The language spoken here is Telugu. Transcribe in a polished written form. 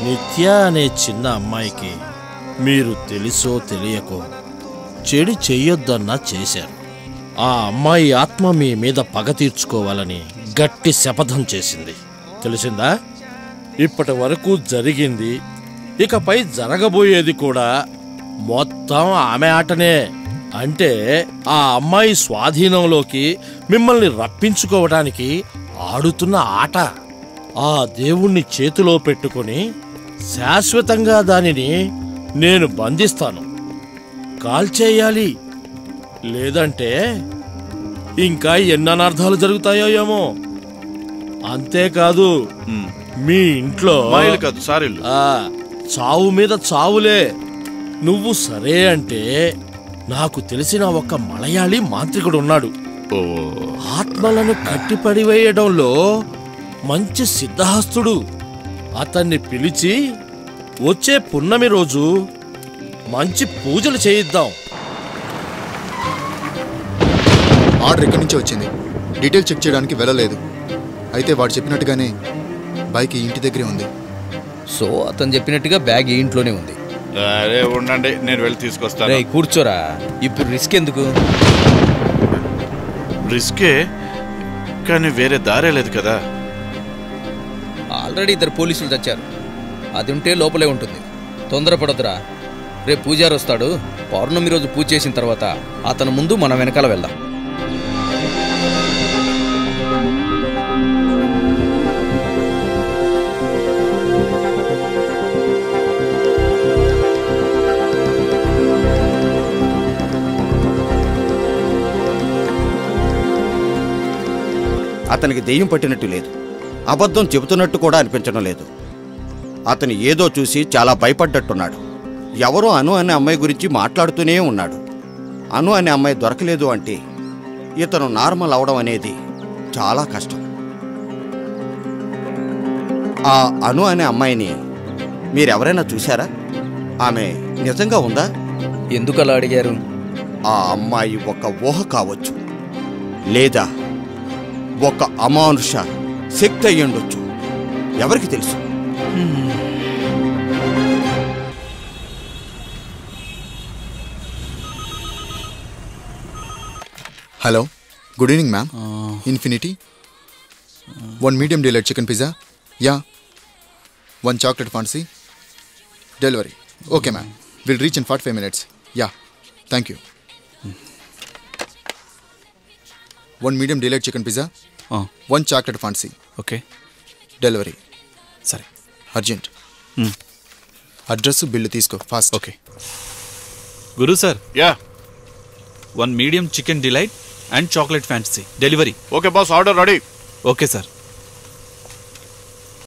నిత్య అనే చిన్న అమ్మాయికి మీరు తెలుసో తెలియకో చెడు చెయ్యొద్దన్నా చేశారు. ఆ అమ్మాయి ఆత్మ మీ మీద పగ తీర్చుకోవాలని గట్టి శపథం చేసింది. తెలిసిందా? ఇప్పటి వరకు జరిగింది, ఇకపై జరగబోయేది కూడా మొత్తం ఆమె ఆటనే. అంటే ఆ అమ్మాయి స్వాధీనంలోకి మిమ్మల్ని రప్పించుకోవడానికి ఆడుతున్న ఆట. ఆ దేవుణ్ణి చేతిలో పెట్టుకొని శాశ్వతంగా దానిని నేను బంధిస్తాను. కాల్చేయాలి, లేదంటే ఇంకా ఎన్ని అనర్థాలు జరుగుతాయో ఏమో. అంతేకాదు మీ ఇంట్లో చావు మీద చావులే. నువ్వు సరే అంటే నాకు తెలిసిన ఒక మలయాళీ మాంత్రికుడు ఉన్నాడు. ఆత్మలను కట్టిపడివేయడంలో మంచి సిద్ధహస్తుడు. అతన్ని పిలిచి వచ్చే పున్నమి రోజు మంచి పూజలు చేయిద్దాం. ఆర్డర్ ఎక్కడి నుంచి వచ్చింది? డీటెయిల్ చెక్ చేయడానికి వెళ్ళలేదు. అయితే వాడు చెప్పినట్టుగానే బైక్ ఇంటి దగ్గరే ఉంది. సో అతను చెప్పినట్టుగా బ్యాగ్ ఇంట్లోనే ఉంది. అరే ఉండండి, నేను వెళ్ళి తీసుకొస్తాను. కూర్చోరా, ఇప్పుడు రిస్క్ ఎందుకు? రిస్కే, కానీ వేరే దారే లేదు కదా. ఆల్రెడీ 2 పోలీసులు చచ్చారు. అది ఉంటే లోపలే ఉంటుంది. తొందరపడొద్దురా. రేపు పూజారి వస్తాడు. పౌర్ణమి రోజు పూజ చేసిన తర్వాత అతను ముందు మనం వెనకాల వెళ్దాం. అతనికి దెయ్యం పట్టినట్టు లేదు, అబద్ధం చెబుతున్నట్టు కూడా అనిపించడం లేదు. అతను ఏదో చూసి చాలా భయపడ్డట్టున్నాడు. ఎవరో అను అనే అమ్మాయి గురించి మాట్లాడుతూనే ఉన్నాడు. అను అనే అమ్మాయి దొరకలేదు అంటే ఇతను నార్మల్ అవడం అనేది చాలా కష్టం. ఆ అను అనే అమ్మాయిని మీరెవరైనా చూశారా? ఆమె నిజంగా ఉందా? ఎందుకు అలా అడిగారు? ఆ అమ్మాయి ఒక ఊహ కావచ్చు, లేదా ఒక అమానుష శక్తి అయ్యుండొచ్చు. ఎవరికి తెలుసు? Hello, good evening ma'am. Infinity 1 medium delight chicken pizza. Yeah, 1 chocolate fancy. Delivery. Okay ma'am, will reach in 45 minutes. Yeah, thank you. 1 medium delight chicken pizza, 1 chocolate fancy. Okay, delivery. సరే, అర్జెంట్. అడ్రస్ బిల్లు తీసుకో fast. Okay. Guru sir, yeah, 1 medium chicken delight and chocolate fancy delivery. Okay boss, order ready. Okay sir.